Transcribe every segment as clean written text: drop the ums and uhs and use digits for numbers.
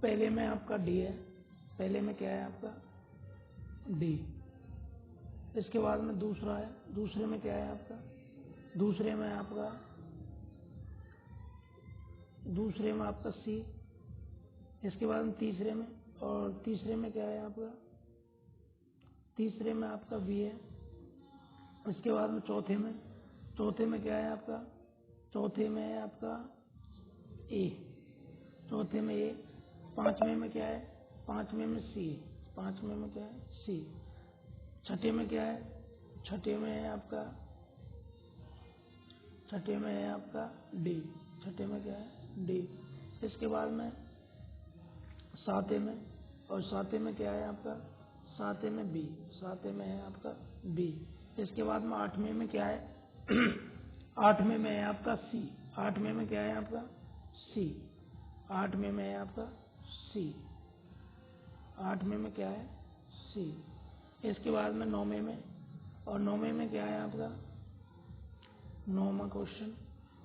पहले में आपका डी है, पहले में क्या है आपका डी। इसके बाद में दूसरा है, दूसरे में क्या है आपका, दूसरे में आपका सी। इसके बाद में तीसरे में, और तीसरे में क्या है आपका, तीसरे में आपका बी है। इसके बाद में चौथे में क्या है आपका, चौथे में है आपका ए, चौथे में ए। पांचवें में क्या है, पांचवें में सी, पांचवें में क्या है सी। छठे में क्या है, छठे में है आपका डी, छठे में क्या है डी। इसके बाद में सातवें में, और सातवें में क्या है आपका, सातवें में बी, सातवें में है आपका बी। इसके बाद में आठवें में क्या है आठवें में है आपका सी, आठवें में क्या है आपका सी, आठवें में है आपका सी, आठवें में क्या है सी। इसके बाद में नौवें में, और नौवें में क्या है आपका नौवां क्वेश्चन,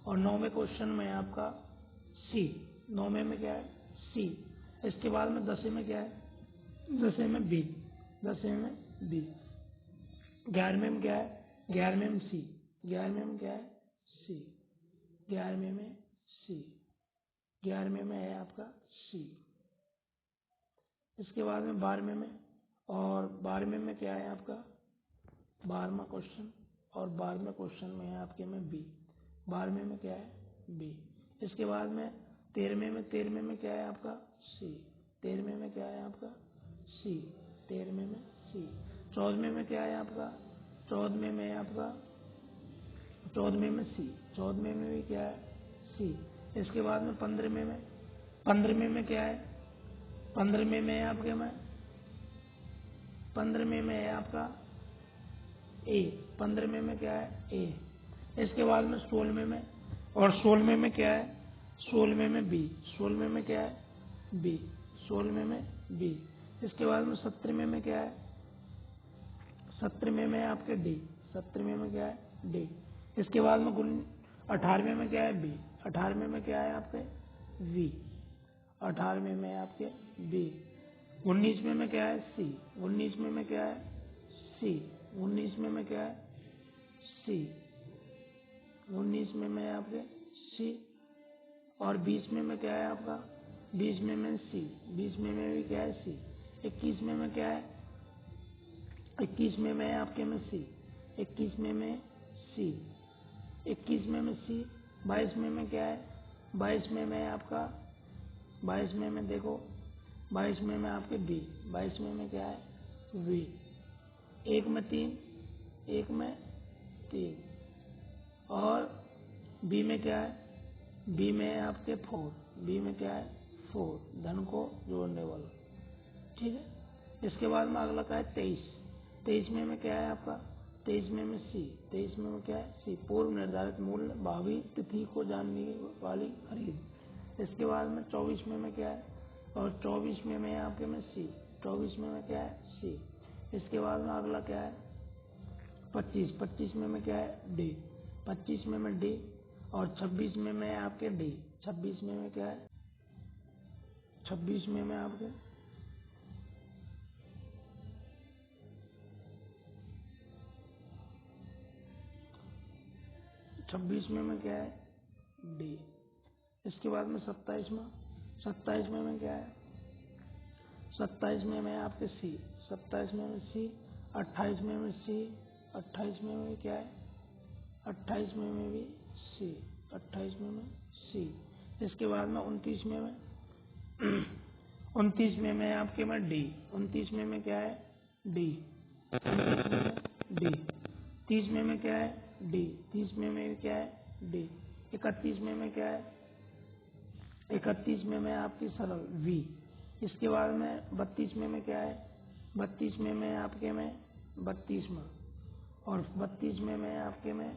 और नौवें क्वेश्चन में आपका सी, नौवें में क्या है सी। इसके बाद में 10वें में क्या है, 10वें में बी, 10वें में बी। 11वें में क्या है, 11वें में सी, 11वें में क्या है सी, 11वें में सी, 11वें में है आपका सी। इसके बाद में 12वें में, और 12वें में क्या है आपका 12वां क्वेश्चन, और 12वें क्वेश्चन में है आपके में बी, 12वें में क्या है बी। इसके बाद में 13वें में क्या है आपका सी, 13वें में क्या है आपका सी, 13वें में सी। 14वें में क्या है आपका, 14वें में है आपका 14वें में सी, 14वें में भी क्या है सी। इसके बाद में 15वें में, 15वें में क्या है, 15वें में है आपके में, 15वें में है आपका ए, 15वें में क्या है ए। इसके बाद में 16वें में, और 16वें में क्या है, 16वें में बी, 16वें में क्या है बी, 16वें में बी। इसके बाद में 17वें में क्या है, 17वें में आपके डी, 17वें में क्या है डी। इसके बाद में 18वें में क्या है बी, 18वें में क्या है आपके वी, 18वें में आपके बी। 19वें में क्या है सी, 19वें में क्या है सी, 19वें में क्या है सी, 19वें में आपके सी। और 20वें में क्या है आपका, 20वें में सी, 20वें में भी क्या है सी। 21वें में क्या है, 21वें में आपके में सी, 21वें में सी, 21वें में सी। 22वें में क्या है, 22वें में आपका, 22वें में देखो, 22वें में आपके बी, 22वें में क्या है वी। 1 में 3, 1 में 3। और बी में क्या है, बी में है आपके 4, बी में क्या है 4, धन को जोड़ने वाला, ठीक है। इसके बाद में अगला क्या है 23, 23वें में क्या है आपका, 23वें में सी, 23वें में क्या है सी, पूर्व निर्धारित मूल्य भावी तिथि को जानने वाली खरीद। इसके बाद में 24वें में क्या है, और 24वें में आपके में सी, 24वें में क्या है सी। इसके बाद में अगला क्या है 25, 25वें में क्या है डी, 25वें में डी। और 26वें में आपके डी, 26वें में क्या है, 26वें में आपके 26वें में क्या है डी। इसके बाद में 27वां, 27वें में क्या है, 27वें में आपके सी, 27वें में सी। 28वें में सी, 28वें में क्या है, 28वें में भी सी, 28वें में सी। इसके बाद में 29वें में 29वें में आपके में डी, 29वें में क्या है डी, 29वें में डी। 30वें में क्या है डी, 30वें में क्या है डी। 31वें में क्या है, 31वें में आपकी सरल वी। इसके बाद में 32वें में क्या है, 32वें में आपके में 32वां, और 32वें में आपके में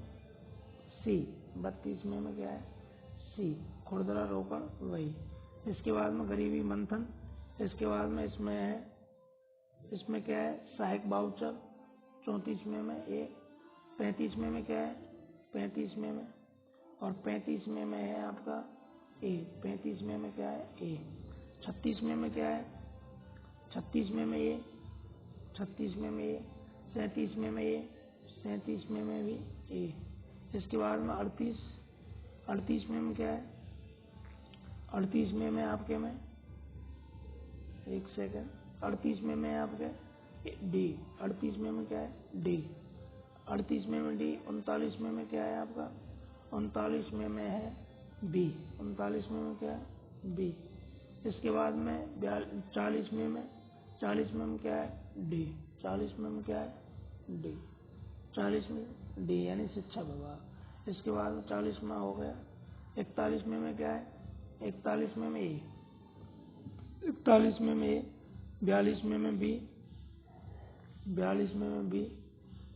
सी, 32वें में क्या है सी, खुरदरा रोकड़ वही। इसके बाद में गरीबी मंथन। इसके बाद में इसमें है, इसमें क्या है सहायक वाउचर 34वें में ए। 35वें में क्या है, 35वें में, और 35वें में है आपका ए, 35वें में क्या है ए। 36वें में क्या है, 36वें में ये, 36वें में ये, 37वें में ये, 37वें में भी ये। इसके बाद में 38वें में क्या है, 38वें में आपके में, एक सेकंड, 38वें में आपके डी, 38वें में क्या है डी, 38वें में डी। 39वें में क्या है आपका, 39वें में है बी, 39वें में क्या है बी। इसके बाद में 40वें में, 40वें में क्या है डी, 40वें में क्या है डी, 40 में डी यानी शिक्षा विभाग। इसके बाद में 40वां हो गया। 41वें में क्या है, 41वें में ए, 41वें में ए, 42वें में बी, 42वें में बी,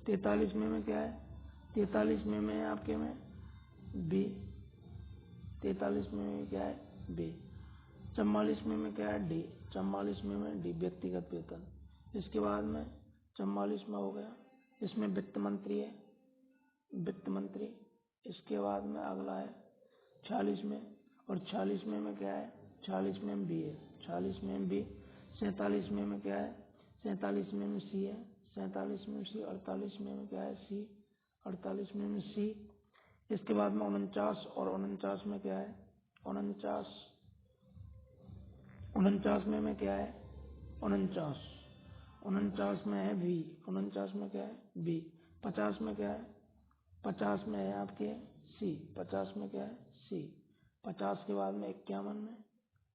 43वें में क्या है, 43वें में आपके में बी, 43वें में क्या है बी। 44वें में क्या है डी, 44वें में डी व्यक्तिगत वेतन। इसके बाद में 44वां हो गया, इसमें वित्त मंत्री है, वित्त मंत्री। इसके बाद में अगला है 46वें, और 46वें में क्या है, 46वें में बी है, 46वें में बी। 47वें में क्या है, 47वें में सी है, 47वें में सी। 48वें में क्या है सी, 48वें में सी। इसके बाद में 49 और 49 में क्या है, 49वें में क्या है 49 में है बी, 49 में क्या है बी। 50 में क्या है, 50 में है आपके सी, 50 में क्या है सी। 50 के बाद में 51 में,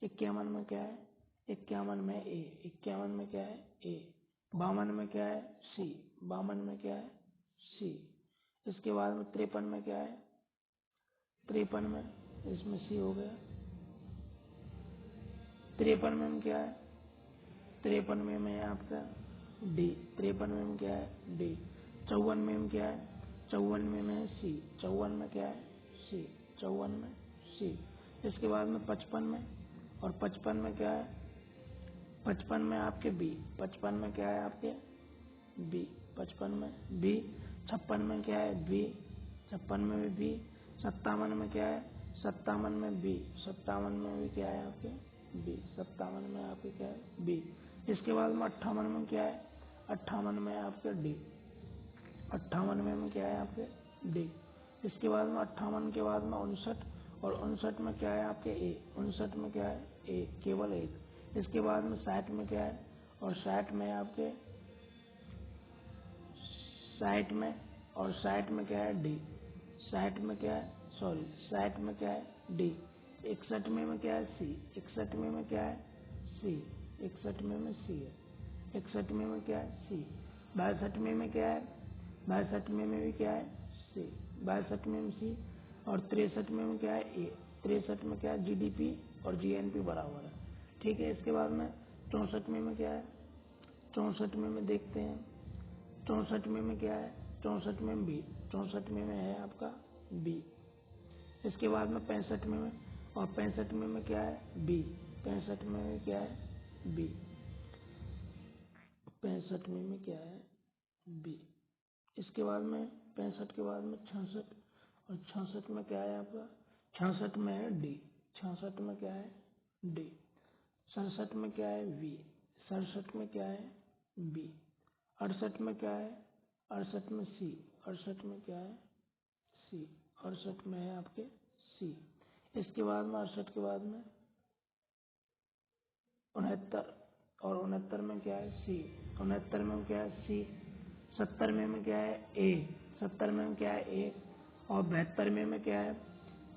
51 में क्या है, 51 में ए, 51 में क्या है ए। 52 में क्या है सी, 52 में क्या है सी। इसके बाद में 53 में क्या है, 53 में इसमें सी हो गया। 53 में क्या है, 53 में है आपका डी, 53 में क्या है डी। 54 में क्या है, 54 में है सी, 54 में क्या है सी, 54 में सी। इसके बाद में 55 में, और 55 में क्या है, 55 में आपके बी, 55 में क्या है आपके बी, 55 में बी। 56 में क्या है बी, 56 में भी बी। 57 में क्या है, 57 में बी, 57 में भी क्या है आपके बी, 57 में आपके क्या है बी। इसके बाद में 58 में क्या है, 58 में आपके डी, 58 में क्या है आपके डी। इसके बाद में 58 के बाद में 59, और 59 में क्या है आपके ए, 59 में क्या है ए, केवल एक। इसके बाद में 60 में क्या है, और 60 में आपके 60 में, और 60 में क्या है डी, 60 में क्या है 60 में क्या है डी। 61 में क्या है सी, 61 में क्या है सी, 61 में सी है, 61 में क्या है सी। 62 में क्या है, 62 में भी क्या है सी, 62 में सी। और 63 में क्या है ए, 63 में क्या है जीडीपी और जीएनपी बराबर है, ठीक है। इसके बाद में 64 में क्या है, 64 में देखते हैं, 64 में क्या है, 64 में बी, 64 में है आपका बी। इसके बाद में 65 में, और 65 में क्या है बी, 65 में क्या है बी, 65 में क्या है बी। इसके बाद में 65 के बाद में 66, और 66 में क्या है आपका, 66 में है डी, 66 में क्या है डी। 67 में क्या है वी, 67 में क्या है बी। 68 में क्या है, 68 में सी, 68 में क्या है सी, 68 में है आपके सी। इसके बाद में 68 के बाद में 69, और 69 में क्या है सी, 69 में क्या है सी। 70 में क्या है ए, 70 में क्या है ए। और 72 में क्या है,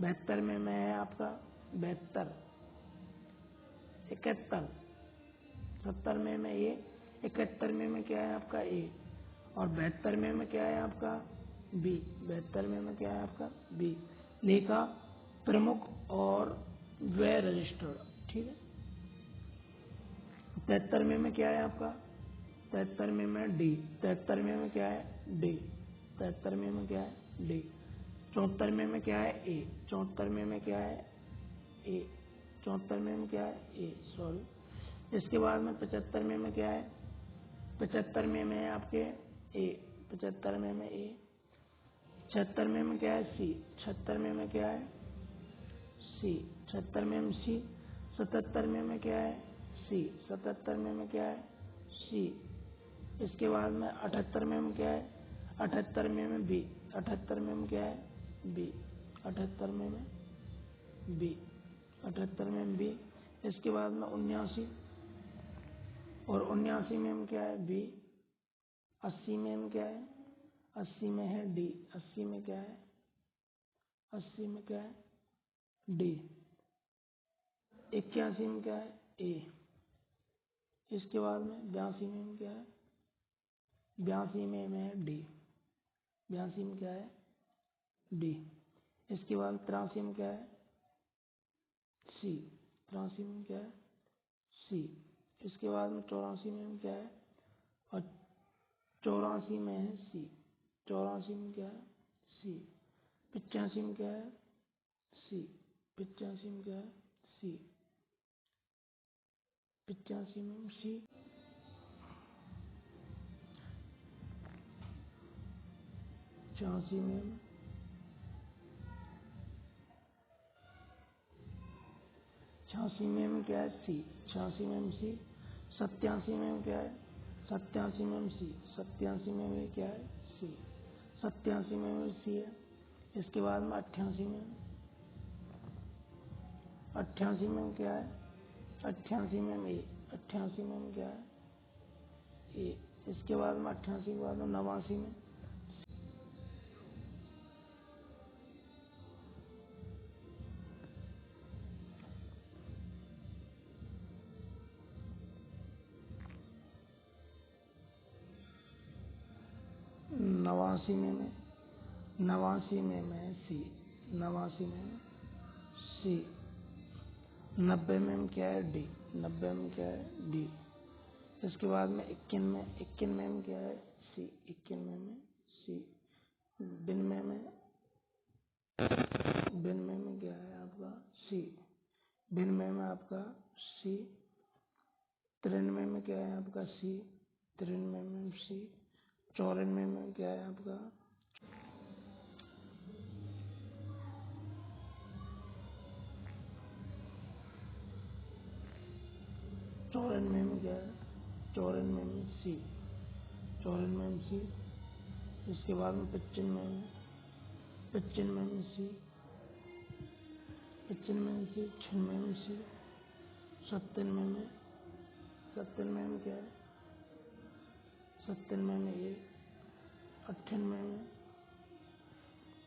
72 में है आपका 72, 71, 70 में ए, 71 में क्या है आपका ए। और 72 में क्या है आपका बी, 72 में क्या है आपका बी। लेखा प्रमुख और व्यय रजिस्टर, ठीक है। 73 में क्या है आपका, 73 में डी, 73 में क्या है डी, 73 में क्या है डी। 74 में क्या है ए, 74 में क्या है ए, 74 में क्या है ए, सॉरी। इसके बाद में 75 में क्या है, 75 में है आपके ए, 75 में ए। 76 में क्या है सी, 76 में क्या है सी, 76 में सी। 77 में क्या है? सी। 77 में क्या है? सी। इसके बाद में 78 में क्या है? 78 में बी। 78 में क्या है? बी। 78 में बी। 78 में बी। इसके बाद में 79 और 79 में क्या है? बी। 80 में क्या है? 80 में है डी। 80 में क्या है? 80 में क्या है? डी। 81 में क्या है? ए। इसके बाद में 82 में क्या है? 82 में है डी। 82 में क्या है? डी। इसके बाद 83 में क्या है? सी। 83 में क्या है? सी। इसके बाद में 84 में क्या है? और 84 में है सी। 84 में क्या है? सी। 85 में क्या है? सी। 85 में क्या है? सी। 85 में सी। 86 में 86 में क्या है? सी। 86 में सी। 87 में क्या है? 87 में सी। 87 में क्या है? सी। 87 में सी है। इसके बाद में 88 में 88 में क्या है? 88 में ए। 88 में क्या है? ए। इसके बाद में 88 के बाद में 89 में 89 में 89 में सी। 89 में सी। 90 में क्या है? डी। 90 में क्या है? डी। इसके बाद में 91 में क्या है? सी। 91 में सी। 92 में क्या है आपका? सी। 92 में आपका सी। 93 में क्या है आपका? सी। 93 में सी। 94 में क्या है आपका? 94 में क्या है? 94 में सी। 94 में सी। इसके बाद में 95 में सी। 95 में सी। 96 में सी। 97 में क्या है? 97 में ए।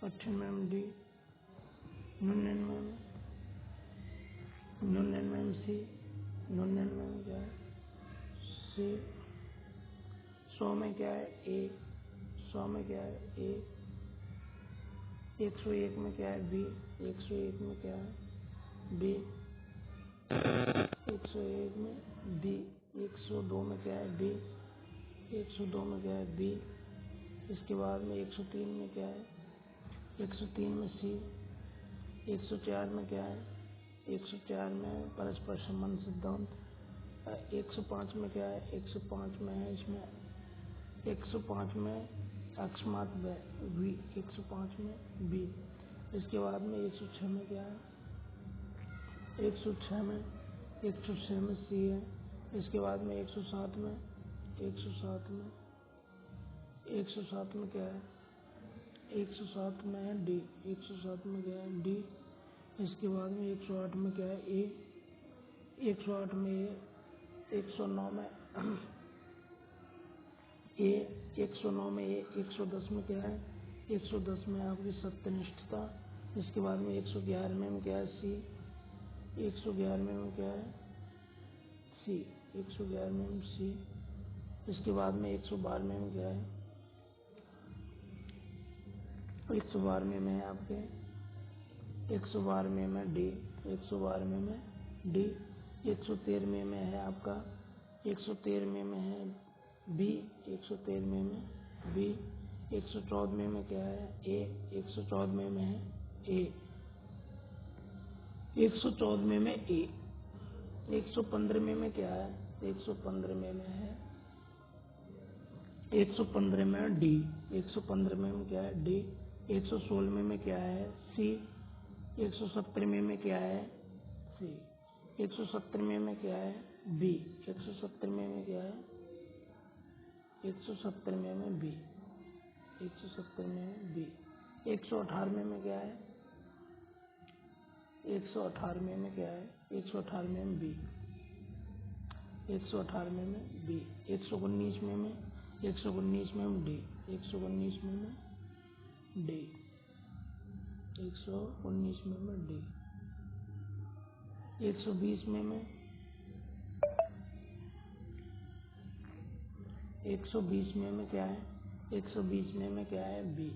98 में डी। 99 में सी। 99 में क्या है? सी। 100 में क्या है? ए। 100 में क्या है? ए। 101 में क्या है? बी। 101 में क्या है? बी। 101 में बी। 102 में क्या है? बी। 102 में क्या है? बी। इसके बाद में 103 में क्या है? 103 में सी। 104 में क्या है? 104 में परस्पर संबंध सिद्धांत। 105 में क्या है? 105 में है इसमें 105 में अकस्मात वी। 105 में बी। इसके बाद में 106 में क्या है? 106 में सी है। इसके बाद में 107 में 107 में क्या है? 107 में है डी। 107 में क्या है? डी। इसके बाद में 108 में क्या है? ए। 108 में ए। 109 में ए। 109 में ए। 110 में क्या है? 110 में आपकी सत्यनिष्ठता। इसके बाद में 111 में क्या है? सी। 111 में क्या है? सी। 111 में सी। इसके बाद में 112 में क्या है? 112 में है आपके 112 में डी। 112 में डी। 113 में है आपका 113 में है बी। 113 में बी। 114 में क्या है? ए। 114 में है ए। 114 में ए। 115 में क्या है? 115 में है 115 में डी। 115 में क्या है? डी। 116 में क्या है? सी। 117 में क्या है? सी। 170 में क्या है बी, 170 में क्या है 170 में बी, 170 में बी। 118 में क्या है 118 में क्या है 118 में बी, 118 में बी। 119 में 119 में डी, 119 में डी, 119 में डी। 120 में 120 में क्या है 120 में क्या है बी।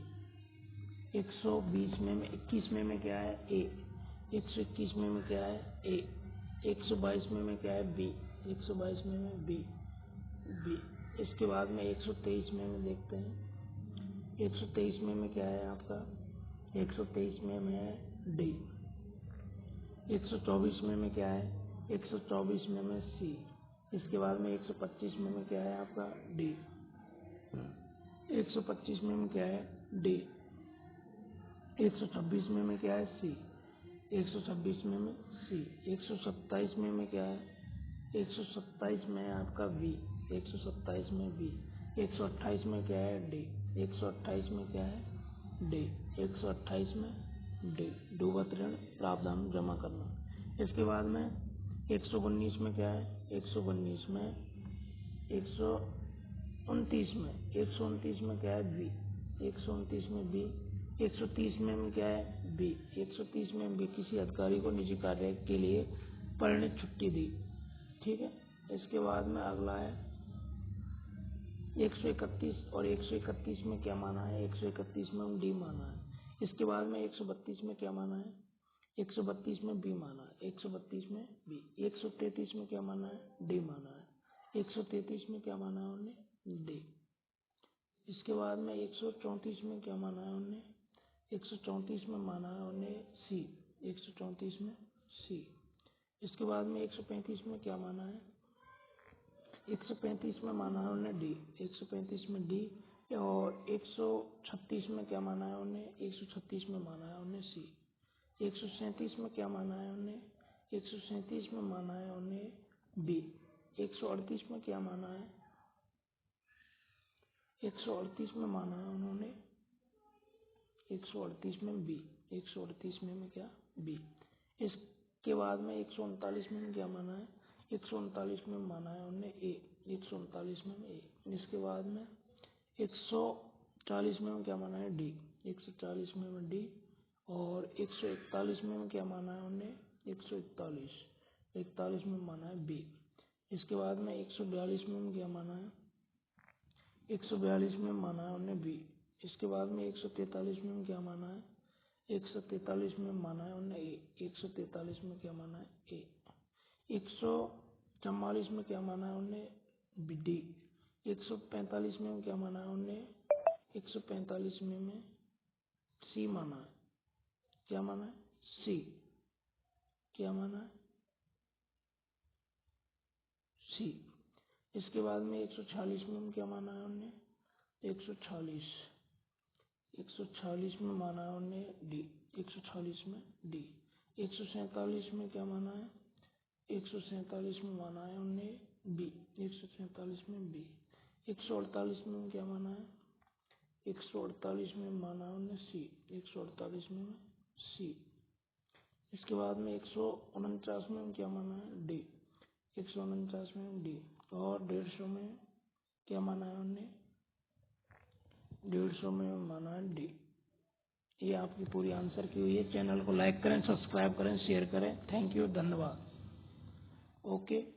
120 में 21 में क्या है ए, 121 में क्या है ए। 122 में क्या है बी, 122 में बी, बी। इसके बाद में 123 में देखते हैं। 123 में क्या है आपका 123 में है डी। 124 में क्या है 124 में सी। इसके बाद में 125 में क्या है आपका डी, 125 में क्या है डी। 126 में क्या है सी, 126 में सी। 127 में क्या है 127 में आपका बी, 127 में बी। 128 में क्या है डी, 128 में क्या है डी, 128 में डी। डूबत ऋण प्रावधान जमा करना। इसके बाद में 119 में क्या है 119 में 129 में 129 में क्या है बी, 129 में बी। 130 में क्या है बी, 130 में बी। किसी अधिकारी को निजी कार्य के लिए परिणित छुट्टी दी, ठीक है। इसके बाद में अगला है 131 और 131 में क्या माना है 131 में डी माना है। इसके बाद में 132 में क्या माना है 132 में बी माना है, 132 में बी। 133 में क्या माना है डी माना है, 133 में क्या माना है उन्होंने डी। इसके बाद में 134 में क्या माना है उन्होंने 134 में माना है उन्होंने सी, 134 में सी। इसके बाद में 135 में क्या माना है 135 में माना है उन्होंने डी, 135 में डी। और 136 में क्या माना है उन्होंने 136 में माना है उन्होंने सी। 137 में क्या माना है उन्होंने 137 में माना है उन्होंने बी। 138 में क्या माना है 138 में माना है उन्होंने 138 में बी, 138 में क्या बी। इसके बाद में 139 में क्या माना है 139 में माना है उन्होंने ए, 139 में ए। इसके बाद में 140 में क्या माना है डी, 140 में डी। और 141 में क्या माना है उन्होंने 141 में माना है बी। इसके बाद में 142 में क्या माना है 142 में माना है उन्होंने बी। इसके बाद में 143 में क्या माना है 143 में माना है उन्होंने ए, 143 में क्या माना है ए। 144 में क्या माना है उन्होंने डी। 145 में क्या माना है उन्होंने 145 में सी माना है, क्या माना है सी, क्या माना है सी। इसके बाद में 146 में क्या माना है उन्होंने 146 में माना है उन्होंने डी, 146 में डी। 147 में क्या माना है 147 में माना है उन्होंने बी, 147 में बी। 148 में क्या माना है 148 में माना है उन्होंने सी, 148 में सी। इसके बाद में 149 में क्या माना है डी, 149 में डी। और 150 में क्या माना है उन्होंने 150 में माना है डी। ये आपकी पूरी आंसर की हुई है। चैनल को लाइक करें, सब्सक्राइब करें, शेयर करें। थैंक यू, धन्यवाद। ओके।